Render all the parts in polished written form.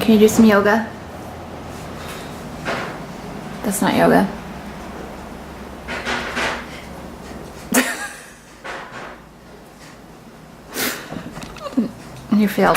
can you do some yoga? That's not yoga. You failed.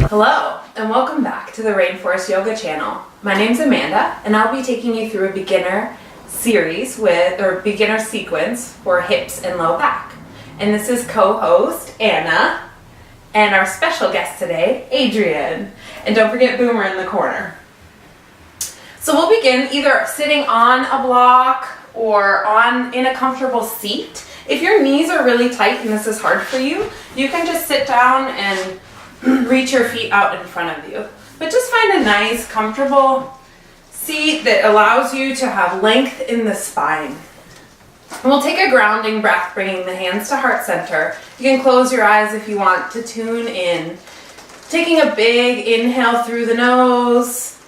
Hello, and welcome back to the Rainforest Yoga channel. My name's Amanda, and I'll be taking you through a beginner series beginner sequence for hips and low back. And this is co-host Anna, and our special guest today, Adrian. And don't forget Boomer in the corner. So we'll begin either sitting on a block or in a comfortable seat. If your knees are really tight and this is hard for you, you can just sit down and reach your feet out in front of you. But just find a nice, comfortable seat that allows you to have length in the spine. And we'll take a grounding breath, bringing the hands to heart center. You can close your eyes if you want to tune in. Taking a big inhale through the nose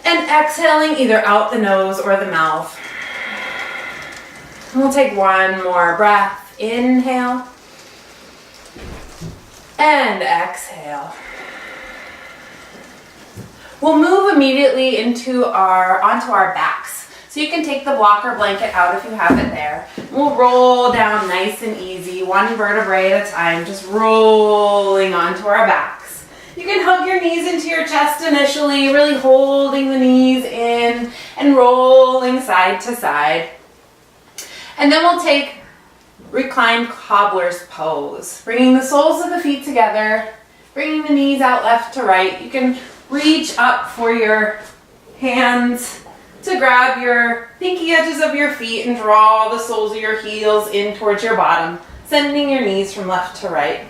and exhaling either out the nose or the mouth. And we'll take one more breath. Inhale. And exhale. We'll move immediately onto our backs. So you can take the blocker blanket out if you have it there. We'll roll down nice and easy, one vertebrae at a time, just rolling onto our backs. You can hug your knees into your chest initially, really holding the knees in and rolling side to side. And then we'll take reclined cobbler's pose, bringing the soles of the feet together, bringing the knees out left to right. You can reach up for your hands to grab your pinky edges of your feet and draw the soles of your heels in towards your bottom, sending your knees from left to right.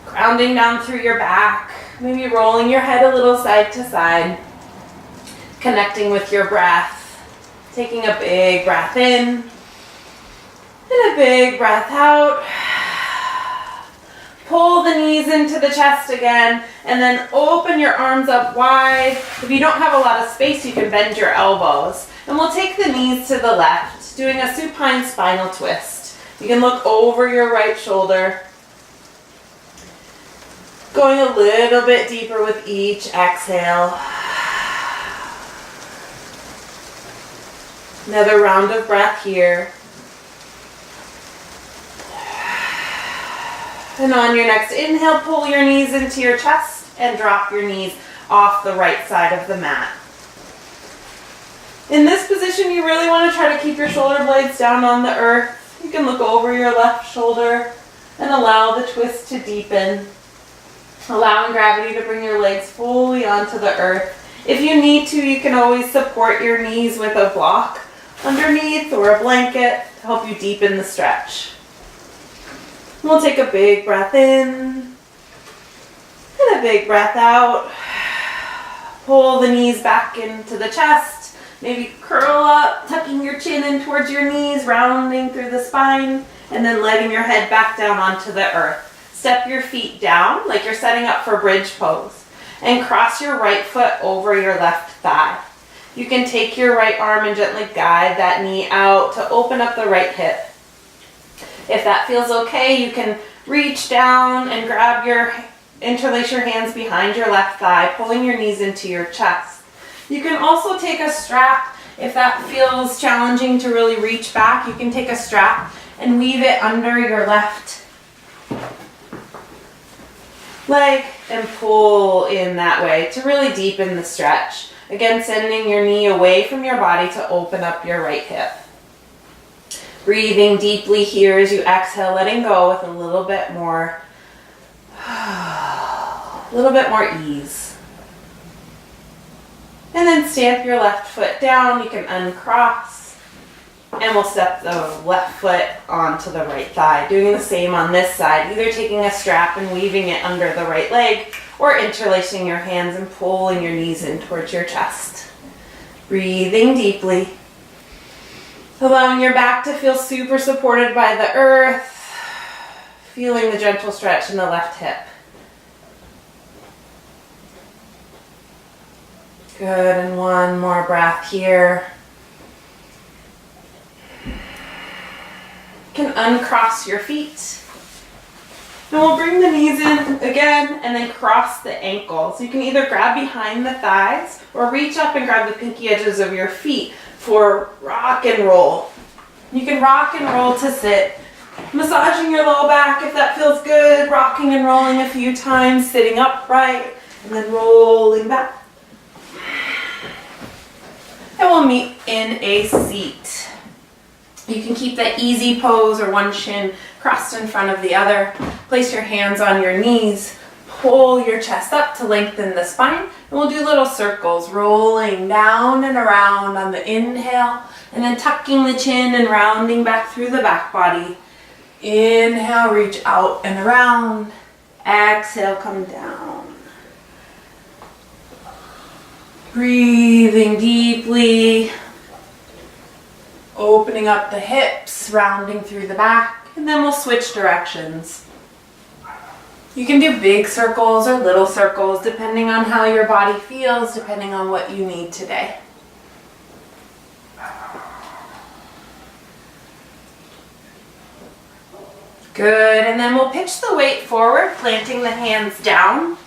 Grounding down through your back, maybe rolling your head a little side to side, connecting with your breath, taking a big breath in, and a big breath out. Pull the knees into the chest again, and then open your arms up wide. If you don't have a lot of space, you can bend your elbows. And we'll take the knees to the left, doing a supine spinal twist. You can look over your right shoulder. Going a little bit deeper with each exhale. Another round of breath here. And on your next inhale, pull your knees into your chest and drop your knees off the right side of the mat. In this position, you really want to try to keep your shoulder blades down on the earth. You can look over your left shoulder and allow the twist to deepen. Allowing gravity to bring your legs fully onto the earth. If you need to, you can always support your knees with a block underneath or a blanket to help you deepen the stretch. We'll take a big breath in and a big breath out. Pull the knees back into the chest. Maybe curl up, tucking your chin in towards your knees, rounding through the spine, and then letting your head back down onto the earth. Step your feet down like you're setting up for bridge pose, and cross your right foot over your left thigh. You can take your right arm and gently guide that knee out to open up the right hip. If that feels okay, you can reach down and interlace your hands behind your left thigh, pulling your knees into your chest. You can also take a strap. If that feels challenging to really reach back, you can take a strap and weave it under your left leg and pull in that way to really deepen the stretch. Again, sending your knee away from your body to open up your right hip. Breathing deeply here as you exhale, letting go with a little bit more ease. And then stamp your left foot down. You can uncross. And we'll step the left foot onto the right thigh. Doing the same on this side. Either taking a strap and weaving it under the right leg, or interlacing your hands and pulling your knees in towards your chest. Breathing deeply. Allowing your back to feel super supported by the earth. Feeling the gentle stretch in the left hip. Good, and one more breath here. You can uncross your feet. And we'll bring the knees in again and then cross the ankles. You can either grab behind the thighs or reach up and grab the pinky edges of your feet for rock and roll. You can rock and roll to sit, massaging your low back if that feels good, rocking and rolling a few times, sitting upright, and then rolling back. And we'll meet in a seat. You can keep that easy pose or one shin crossed in front of the other. Place your hands on your knees. Pull your chest up to lengthen the spine. And we'll do little circles, rolling down and around on the inhale. And then tucking the chin and rounding back through the back body. Inhale, reach out and around. Exhale, come down. Breathing deeply. Opening up the hips, rounding through the back, and then we'll switch directions. You can do big circles or little circles depending on how your body feels, depending on what you need today. Good, and then we'll pitch the weight forward, planting the hands down.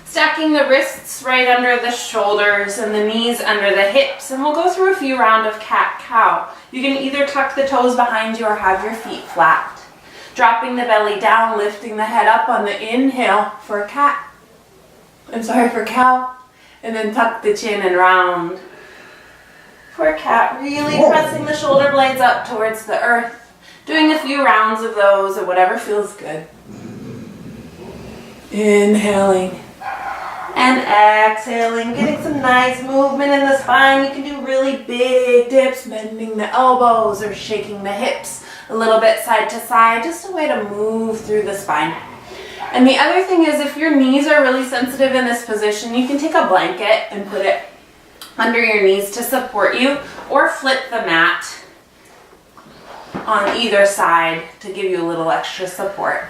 Stacking the wrists right under the shoulders and the knees under the hips. And we'll go through a few rounds of cat-cow. You can either tuck the toes behind you or have your feet flat. Dropping the belly down, lifting the head up on the inhale for cat. For cow. And then tuck the chin and round. For cat, really pressing the shoulder blades up towards the earth. Doing a few rounds of those or whatever feels good. Inhaling. And exhaling, getting some nice movement in the spine. You can do really big dips, bending the elbows or shaking the hips a little bit side to side, just a way to move through the spine. And the other thing is, if your knees are really sensitive in this position, you can take a blanket and put it under your knees to support you, or flip the mat on either side to give you a little extra support.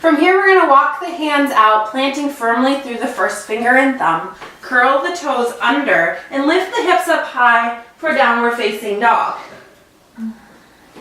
From here, we're going to walk the hands out, planting firmly through the first finger and thumb. Curl the toes under and lift the hips up high for downward facing dog.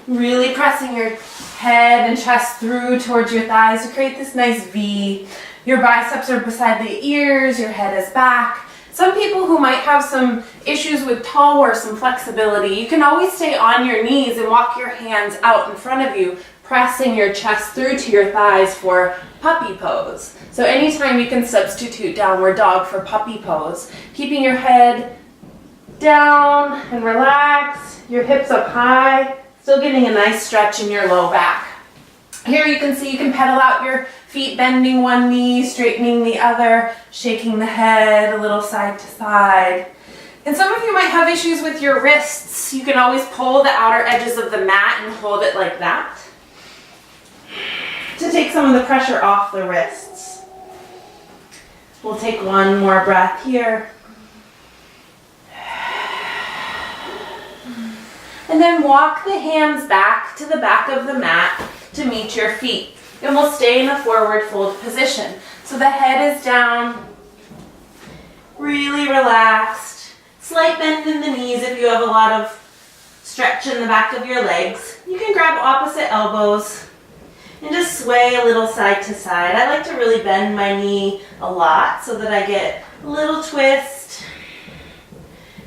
Really pressing your head and chest through towards your thighs to create this nice V. Your biceps are beside the ears, your head is back. Some people who might have some issues with toe or some flexibility, you can always stay on your knees and walk your hands out in front of you, pressing your chest through to your thighs for puppy pose. So anytime you can substitute downward dog for puppy pose, keeping your head down and relaxed, your hips up high, still getting a nice stretch in your low back. Here you can see you can pedal out your feet, bending one knee, straightening the other, shaking the head a little side to side. And some of you might have issues with your wrists. You can always pull the outer edges of the mat and hold it like that to take some of the pressure off the wrists. We'll take one more breath here. And then walk the hands back to the back of the mat to meet your feet. And we'll stay in a forward fold position. So the head is down, really relaxed. Slight bend in the knees if you have a lot of stretch in the back of your legs. You can grab opposite elbows and just sway a little side to side. I like to really bend my knee a lot so that I get a little twist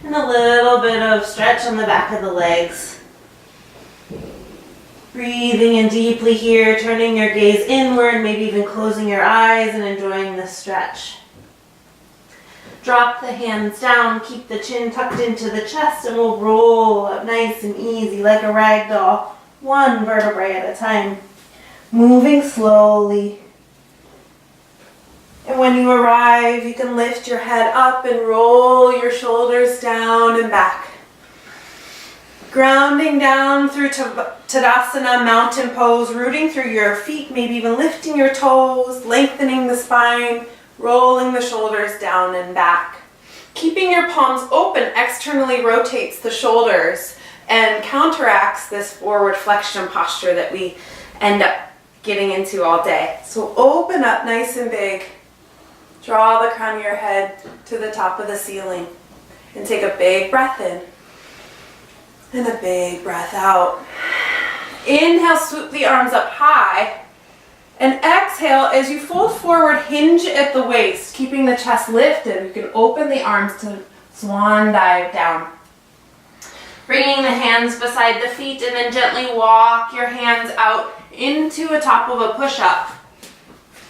and a little bit of stretch on the back of the legs. Breathing in deeply here, turning your gaze inward, maybe even closing your eyes and enjoying the stretch. Drop the hands down, keep the chin tucked into the chest, and we'll roll up nice and easy like a rag doll, one vertebrae at a time. Moving slowly. And when you arrive, you can lift your head up and roll your shoulders down and back. Grounding down through Tadasana, mountain pose, rooting through your feet, maybe even lifting your toes, lengthening the spine, rolling the shoulders down and back. Keeping your palms open externally rotates the shoulders and counteracts this forward flexion posture that we end up getting into all day. So open up nice and big. Draw the crown of your head to the top of the ceiling and take a big breath in and a big breath out. Inhale, swoop the arms up high, and exhale as you fold forward, hinge at the waist, keeping the chest lifted. You can open the arms to swan dive down. Bringing the hands beside the feet and then gently walk your hands out into a top of a push-up.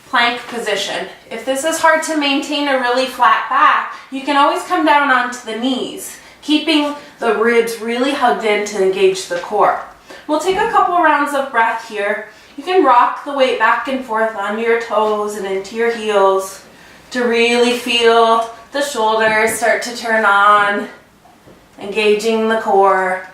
Plank position. If this is hard to maintain a really flat back, you can always come down onto the knees, keeping the ribs really hugged in to engage the core. We'll take a couple rounds of breath here. You can rock the weight back and forth onto your toes and into your heels to really feel the shoulders start to turn on, engaging the core.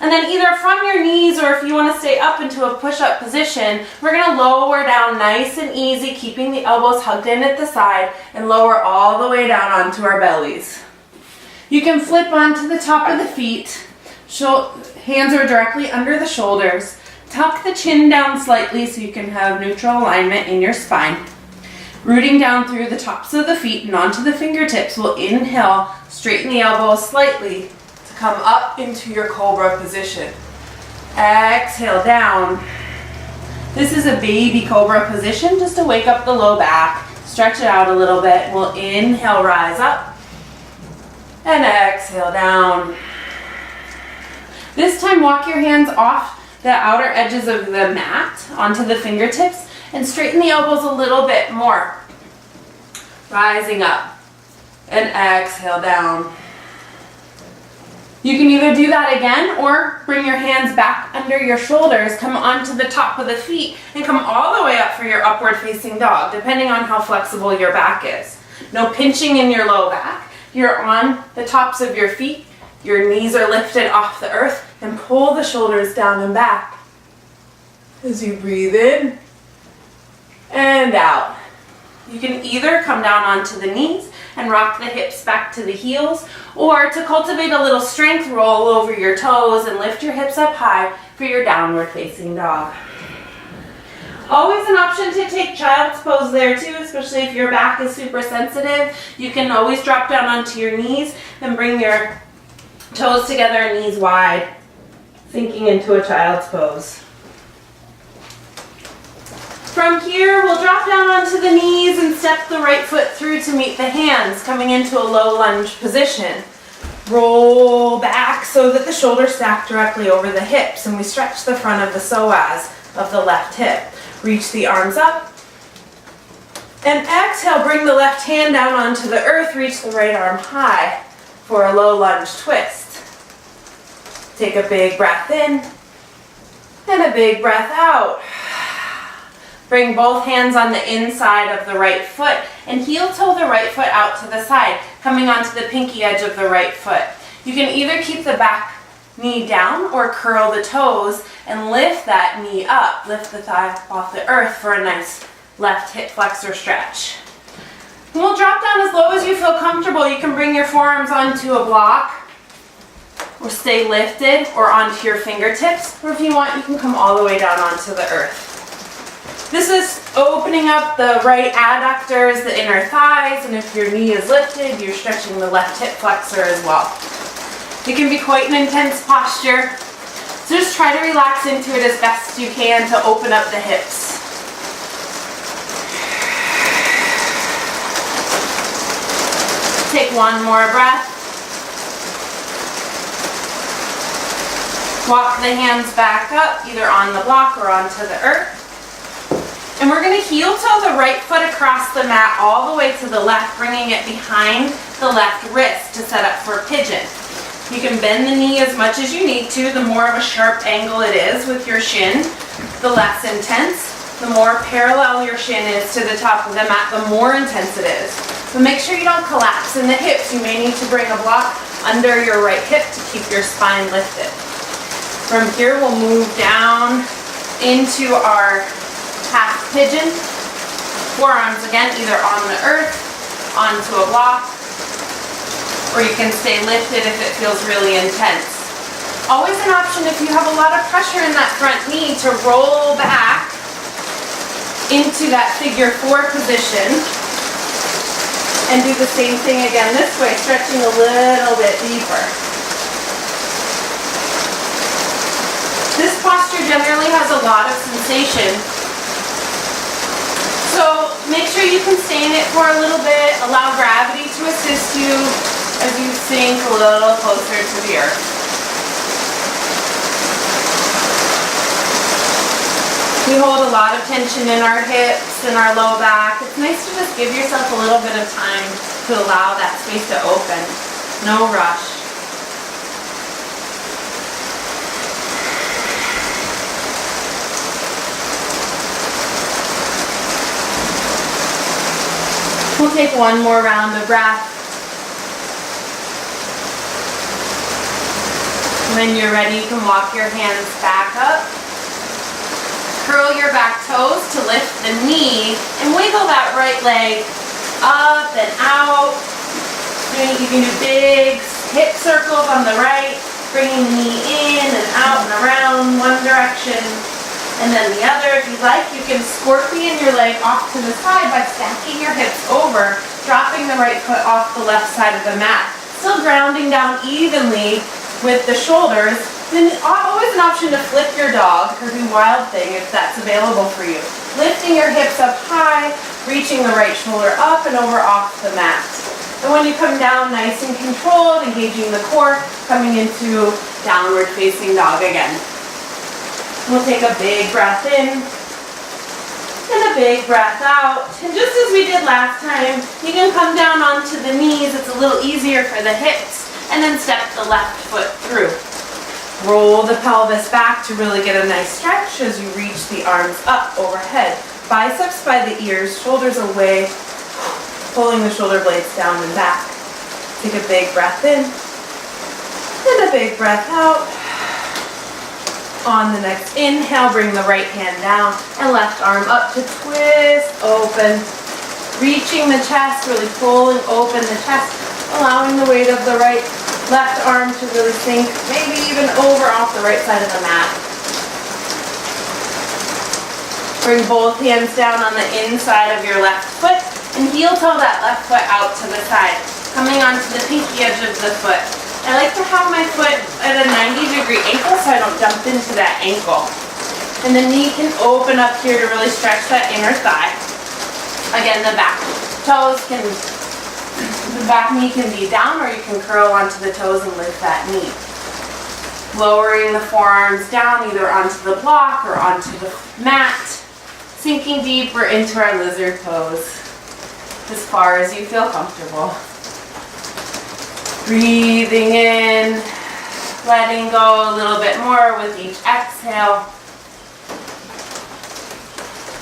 And then either from your knees or if you want to stay up into a push-up position, we're going to lower down nice and easy, keeping the elbows hugged in at the side and lower all the way down onto our bellies. You can flip onto the top of the feet. Hands are directly under the shoulders. Tuck the chin down slightly so you can have neutral alignment in your spine. Rooting down through the tops of the feet and onto the fingertips, we'll inhale, straighten the elbows slightly, come up into your cobra position. Exhale down. This is a baby cobra position just to wake up the low back. Stretch it out a little bit. We'll inhale, rise up. And exhale down. This time walk your hands off the outer edges of the mat onto the fingertips and straighten the elbows a little bit more. Rising up. And exhale down. You can either do that again or bring your hands back under your shoulders, come onto the top of the feet, and come all the way up for your upward facing dog, depending on how flexible your back is. No pinching in your low back. You're on the tops of your feet, your knees are lifted off the earth, and pull the shoulders down and back. As you breathe in and out. You can either come down onto the knees and rock the hips back to the heels, or to cultivate a little strength, roll over your toes and lift your hips up high for your downward facing dog. Always an option to take child's pose there too, especially if your back is super sensitive. You can always drop down onto your knees and bring your toes together and knees wide, sinking into a child's pose. From here, we'll drop down onto the knees and step the right foot through to meet the hands, coming into a low lunge position. Roll back so that the shoulders stack directly over the hips, and we stretch the front of the psoas of the left hip. Reach the arms up. And exhale, bring the left hand down onto the earth, reach the right arm high for a low lunge twist. Take a big breath in and a big breath out. Bring both hands on the inside of the right foot and heel toe the right foot out to the side, coming onto the pinky edge of the right foot. You can either keep the back knee down or curl the toes and lift that knee up. Lift the thigh off the earth for a nice left hip flexor stretch. And we'll drop down as low as you feel comfortable. You can bring your forearms onto a block or stay lifted or onto your fingertips. Or if you want, you can come all the way down onto the earth. This is opening up the right adductors, the inner thighs, and if your knee is lifted, you're stretching the left hip flexor as well. It can be quite an intense posture, so just try to relax into it as best you can to open up the hips. Take one more breath. Walk the hands back up, either on the block or onto the earth. And we're going to heel toe the right foot across the mat all the way to the left, bringing it behind the left wrist to set up for pigeon. You can bend the knee as much as you need to. The more of a sharp angle it is with your shin, the less intense. the more parallel your shin is to the top of the mat, the more intense it is. So make sure you don't collapse in the hips. You may need to bring a block under your right hip to keep your spine lifted. From here, we'll move down into our half pigeon. Forearms again, either on the earth, onto a block, or you can stay lifted if it feels really intense. Always an option if you have a lot of pressure in that front knee to roll back into that figure 4 position and do the same thing again this way, stretching a little bit deeper. This posture generally has a lot of sensation, so make sure you can stay in it for a little bit. Allow gravity to assist you as you sink a little closer to the earth. We hold a lot of tension in our hips and our low back. It's nice to just give yourself a little bit of time to allow that space to open. No rush. We'll take one more round of breath. When you're ready, you can walk your hands back up. Curl your back toes to lift the knee and wiggle that right leg up and out. You can do big hip circles on the right, bringing the knee in and out and around one direction and then the other. If you like, you can scorpion your leg off to the side by stacking your hips over, dropping the right foot off the left side of the mat. Still grounding down evenly with the shoulders. Then always an option to flip your dog or do Wild Thing if that's available for you. Lifting your hips up high, reaching the right shoulder up and over off the mat. And when you come down nice and controlled, engaging the core, coming into downward facing dog again. We'll take a big breath in and a big breath out. And just as we did last time, you can come down onto the knees. It's a little easier for the hips. And then step the left foot through. Roll the pelvis back to really get a nice stretch as you reach the arms up overhead. Biceps by the ears, shoulders away, pulling the shoulder blades down and back. Take a big breath in and a big breath out. On the next inhale, bring the right hand down and left arm up to twist open. Reaching the chest, really pulling open the chest, allowing the weight of the left arm to really sink, maybe even over off the right side of the mat. Bring both hands down on the inside of your left foot and heel toe that left foot out to the side, coming onto the pinky edge of the foot. I like to have my foot at a 90-degree ankle so I don't dump into that ankle. And the knee can open up here to really stretch that inner thigh. Again, the back knee can be down, or you can curl onto the toes and lift that knee. Lowering the forearms down either onto the block or onto the mat. Sinking deeper into our lizard pose as far as you feel comfortable. Breathing in, letting go a little bit more with each exhale.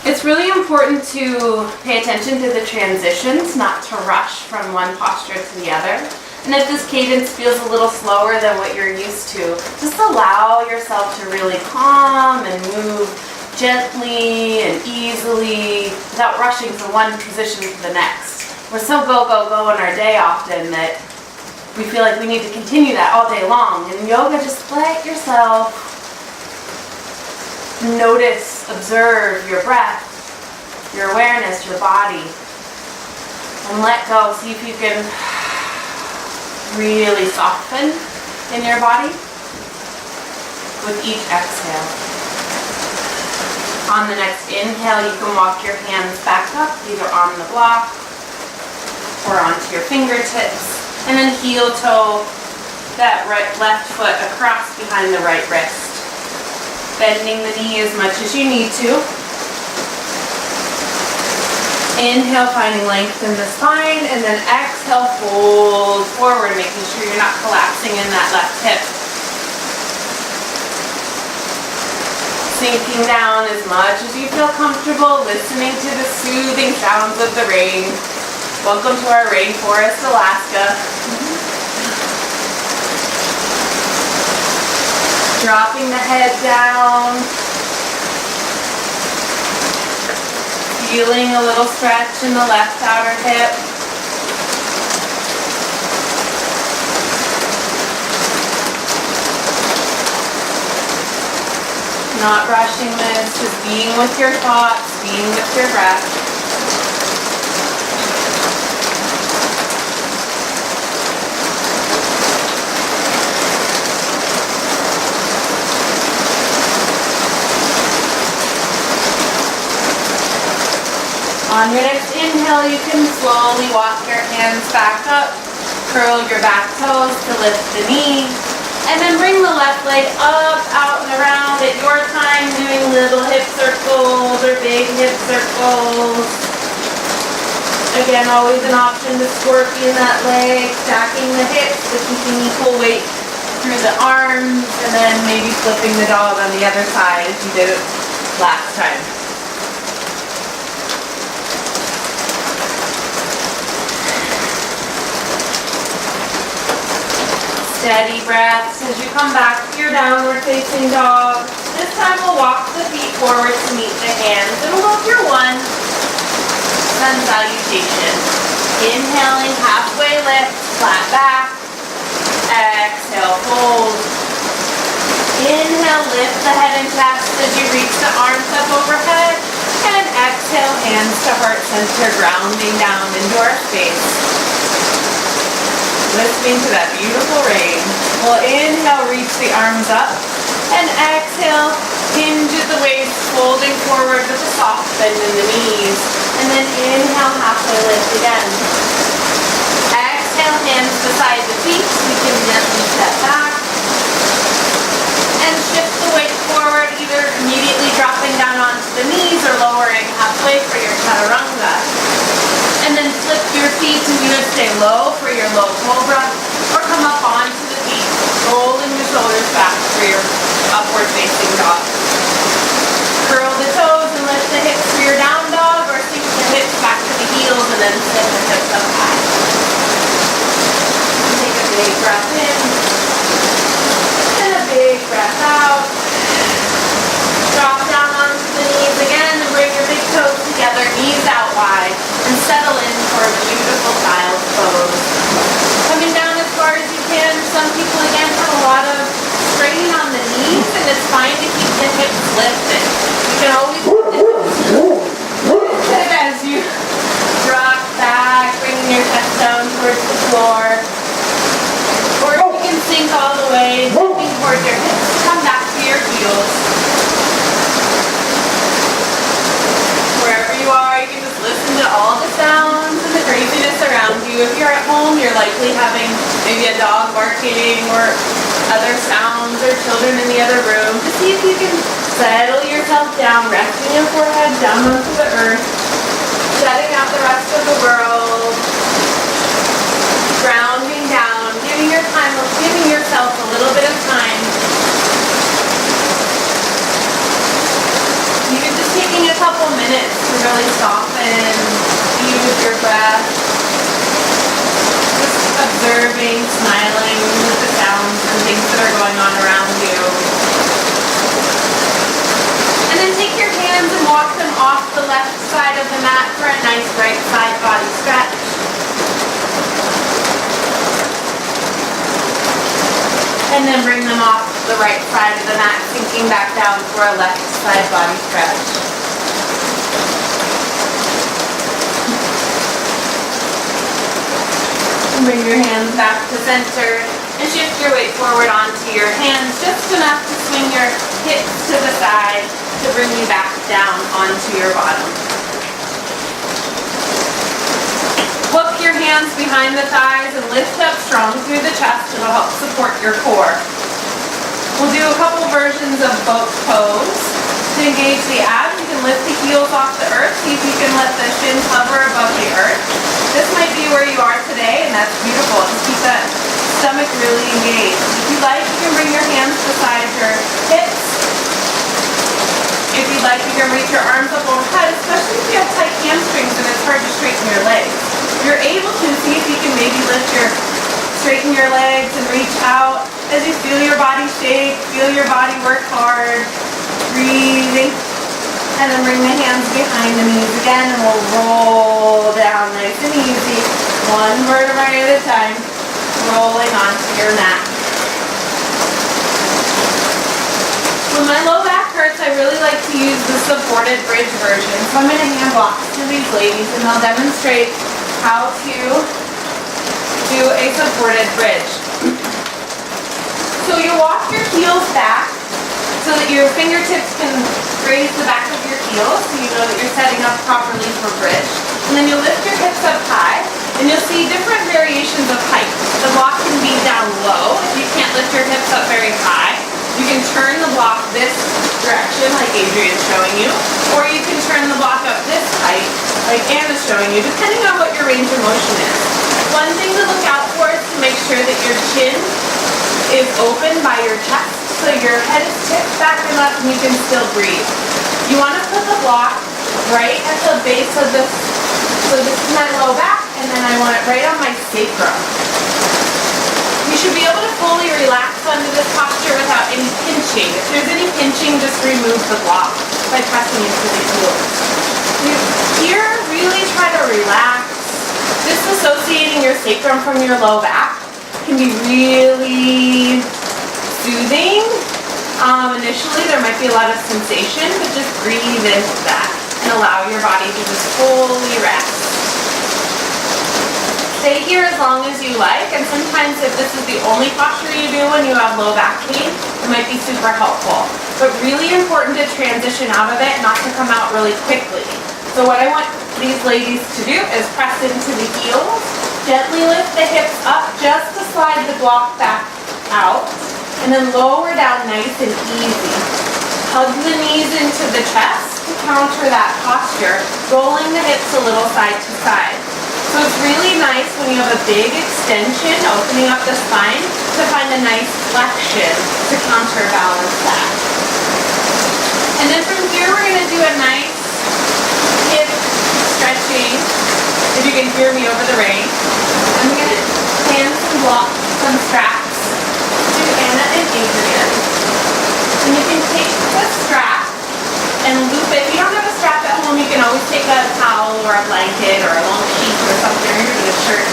It's really important to pay attention to the transitions, not to rush from one posture to the other. And if this cadence feels a little slower than what you're used to, just allow yourself to really calm and move gently and easily without rushing from one position to the next. We're so go, go, go in our day often that we feel like we need to continue that all day long. In yoga, just let yourself notice, observe your breath, your awareness, your body, and let go. See if you can really soften in your body with each exhale. On the next inhale, you can walk your hands back up, either on the block or onto your fingertips, and then heel toe that left foot across behind the right wrist. Bending the knee as much as you need to. Inhale, finding length in the spine, and then exhale, fold forward, making sure you're not collapsing in that left hip. sinking down as much as you feel comfortable, listening to the soothing sounds of the rain. Welcome to our rainforest, Alaska. Dropping the head down. Feeling a little stretch in the left outer hip. Not rushing this, just being with your thoughts, being with your breath. On your next inhale, you can slowly walk your hands back up, curl your back toes to lift the knee. And then bring the left leg up, out, and around at your time, doing little hip circles or big hip circles. Again, always an option to scorpion that leg, stacking the hips, but keeping equal weight through the arms, and then maybe flipping the dog on the other side as you did it last time. Steady breaths as you come back to your downward facing dog. This time we'll walk the feet forward to meet the hands and we'll go through one sun salutation. Inhaling, halfway lift, flat back. Exhale, hold. Inhale, lift the head and chest as you reach the arms up overhead. And exhale, hands to heart center, grounding down into our space. Listening to that beautiful rain. We'll inhale, reach the arms up, and exhale, hinge at the waist, folding forward with a soft bend in the knees, and then inhale, halfway lift again. Exhale, hands beside the feet, we can gently step back, and shift the weight forward, either immediately dropping down onto the knees or lowering halfway for your chaturanga. And then flip your feet and you would stay low for your low cobra or come up onto the feet, rolling the shoulders back for your upward facing dog. Curl the toes and lift the hips for your down dog or sink the hips back to the heels and then sit the hips up high. Take a big breath in and a big breath out. Drop down onto the knees again and bring your big toes together, knees out wide, and settle in for a beautiful child's pose. Coming down as far as you can. Some people again have a lot of strain on the knees and it's fine to keep the hips lifted. You can always lift it as you rock back, bringing your chest down towards the floor. Or if you can sink all the way, lifting towards your hips, come back to your heels. Wherever you are, you can just listen to all the sounds and the craziness around you. If you're at home, you're likely having maybe a dog barking or other sounds or children in the other room. To see if you can settle yourself down, resting your forehead down onto the earth, shutting out the rest of the world, grounding down, giving yourself a little bit of time. Even just taking a couple minutes to really soften, be with your breath. Just observing, smiling with the sounds and things that are going on around you. And then take your hands and walk them off the left side of the mat for a nice right side body stretch. And then bring them off the right side of the mat, sinking back down for a left side body stretch. And bring your hands back to center and shift your weight forward onto your hands, just enough to swing your hips to the side to bring you back down onto your bottom. Hook your hands behind the thighs and lift up strong through the chest. It'll help support your core. We'll do a couple versions of boat pose. To engage the abs, you can lift the heels off the earth. See if you can let the shins hover above the earth. This might be where you are today, and that's beautiful. Just keep that stomach really engaged. If you like, you can bring your hands beside your hips. you'd like, you can reach your arms up overhead, especially if you have tight hamstrings and it's hard to straighten your legs. If you're able to, see if you can maybe straighten your legs and reach out as you feel your body shake, feel your body work hard, breathing. And then bring the hands behind the knees again and we'll roll down nice and easy. One vertebrae at a time, rolling onto your mat. When my low back hurts, I really like to use the supported bridge version. So I'm going to hand walk to these ladies and I'll demonstrate how to do a supported bridge. So you walk your heels back so that your fingertips can raise the back of your heels so you know that you're setting up properly for bridge. And then you'll lift your hips up high and you'll see different variations of height. The block can be down low if you can't lift your hips up very high. You can turn the block this direction like Adrian's showing you, or you can turn the block up this height like Anna's showing you, depending on what your range of motion is. One thing to look out for is to make sure that your chin is open by your chest, so your head is tipped back and up and you can still breathe. You want to put the block right at the base of this, so this is my low back, and then I want it right on my sacrum. You should be able to fully relax under this posture without any pinching. If there's any pinching, just remove the block by pressing into the heels. Here, really try to relax. Disassociating your sacrum from your low back can be really soothing. Initially, there might be a lot of sensation, but just breathe into that and allow your body to just fully rest. Stay here as long as you like, and sometimes if this is the only posture you do when you have low back pain, it might be super helpful. But really important to transition out of it, not to come out really quickly. So what I want these ladies to do is press into the heels, gently lift the hips up just to slide the block back out, and then lower down nice and easy. Hug the knees into the chest to counter that posture, rolling the hips a little side to side. So it's really nice when you have a big extension, opening up the spine, to find a nice flexion to counterbalance that. And then from here we're going to do a nice hip stretching, if you can hear me over the rain. I'm going to hand some straps to Anna and Adrian. And you can take the strap and loop it. If you don't have a strap at home, you can always take a towel or a blanket or a long sheet or something, or even a shirt,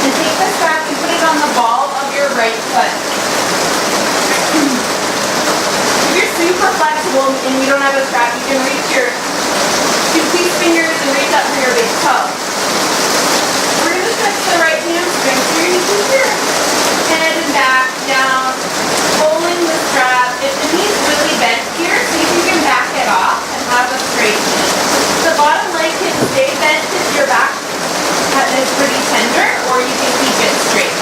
and take the strap and put it on the ball of your right foot. If you're super flexible and you don't have a strap, you can reach your two piece fingers and reach up for your big toe. We're going to stretch the right hamstring. So you're going to keep your head and back down, pulling the strap. If the knee's really bent here, see if you can back it off and have a straight knee. The bottom leg can stay bent if your back is pretty tender, or you can keep it straight.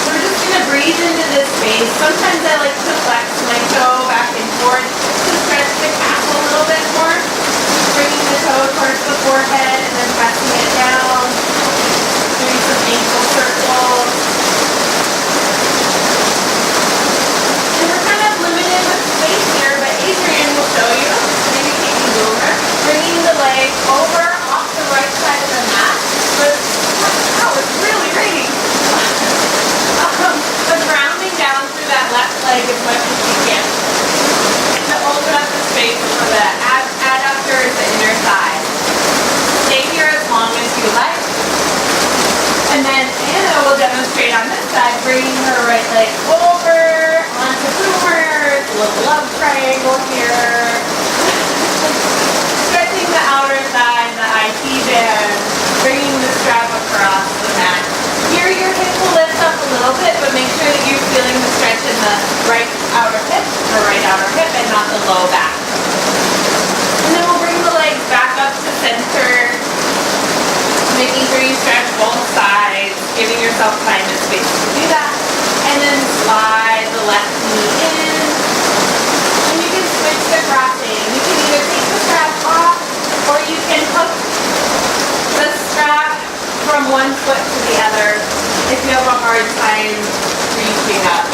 So we're just going to breathe into this space. Sometimes I like to flex my toe back and forth to stretch the calf a little bit more. Bringing the toe towards the forehead and then pressing it down. Doing some ankle circles. And we're kind of limited with space here, but Adrian will show you. Maybe taking over. Bringing the leg over off the right side of the mat. But, wow, it's really raining. But grounding down through that left leg as much as you can. To open up the space for the adductors, the inner thigh. Stay here as long as you like. And then Anna will demonstrate on this side, bringing her right leg over onto boomers, a little love triangle here. Stretching the outer thigh, the IT band, bringing the strap across the mat. Here your hip will lift up a little bit, but make sure that you're feeling the stretch in the right outer hip, and not the low back. And then we'll bring the legs back up to center, making sure you stretch both sides, giving yourself time and space to do that. And then slide the left knee in. And you can switch the crossing. You can either take the strap off, or you can hook the strap from one foot to the other if you have a hard time reaching up.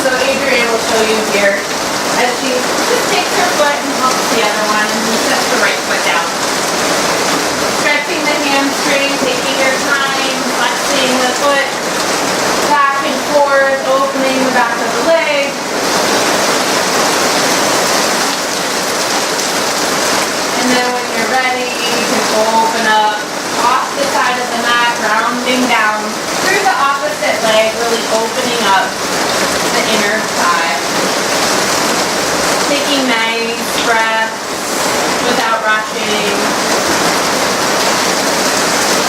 So Adrian will show you here. I as she just takes her foot and humps the other one and then sets the right foot down. Stretching the hamstring, taking your time, flexing the foot back and forth, opening the back of the leg. And then when you're ready, you can open up off the side of the mat, rounding down through the opposite leg, really opening up the inner thigh. Taking nice breaths without rushing.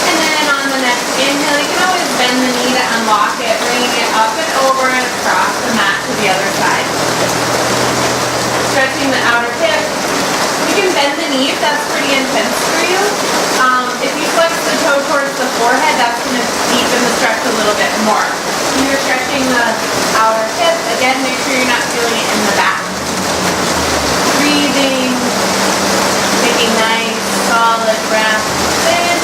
And then on the next inhale, you can always bend the knee to unlock it, bringing it up and over and across the mat to the other side. Stretching the outer hip. You can bend the knee if that's pretty intense for you. If you flex the toe towards the forehead, that's going to deepen the stretch a little bit more. When you're stretching the outer hip, again, make sure you're not feeling it in the back. Breathing, taking nice, solid breaths in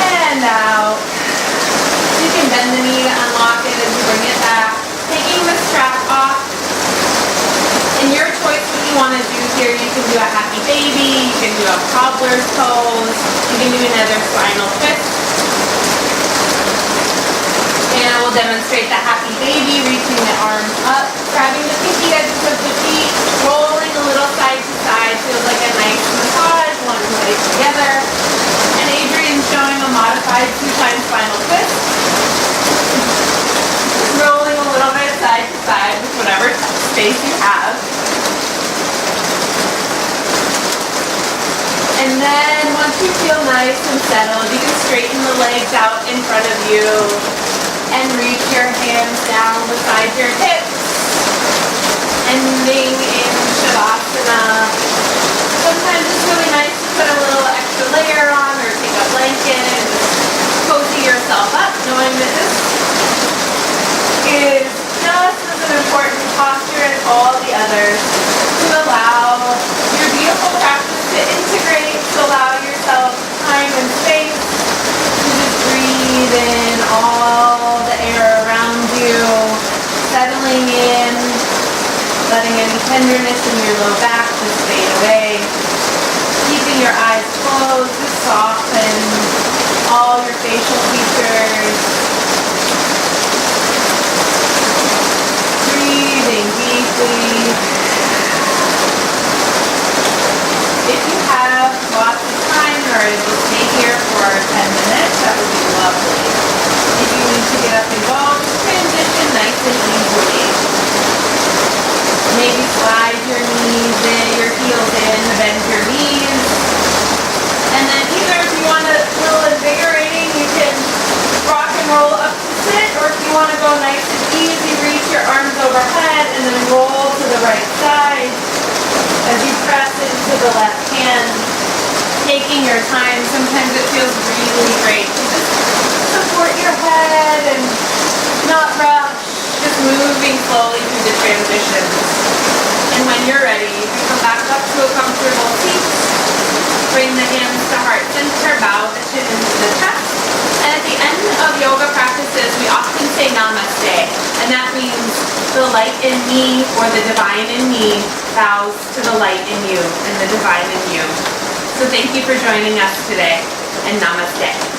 and out. You can bend the knee to unlock it as you bring it back. Taking the strap off. In your choice, what you want to do here, you can do a happy baby, you can do a cobbler's pose, you can do another spinal twist. And I will demonstrate the happy baby, reaching the arms up, grabbing the pinky edges of the feet, rolling a little side to side, feels like a nice massage, one leg together. And Adrian's showing a modified 2-time spinal twist. Rolling a little bit side to side with whatever space you have. And then once you feel nice and settled, you can straighten the legs out in front of you and reach your hands down beside your hips, ending in Shavasana. Sometimes it's really nice to put a little extra layer on or take a blanket and cozy yourself up, knowing that this is just as an important posture as all the others to allow your beautiful practice to integrate, to allow yourself time and space to just breathe in all the air around you, settling in, letting any tenderness in your low back just fade away, keeping your eyes closed to soften all your facial features. Breathing deeply. If you have lots of time or able to stay here for 10 minutes, that would be lovely. If you need to get up and go, just transition nice and easily. Maybe slide your knees in, your heels in, bend your knees. And then either if you want a little invigorating, you can rock and roll up to sit, or if you want to go nice and easy, reach your arms overhead and then roll to the right side as you press into the left hand, taking your time. Sometimes it feels really great to just support your head and not rush, just moving slowly through the transitions. And when you're ready, you can come back up to a comfortable seat, bring the hands to heart center, bow the chin into the chest. And at the end of yoga practices, we often say namaste, and that means the light in me or the divine in me bows to the light in you and the divine in you. So thank you for joining us today, and namaste.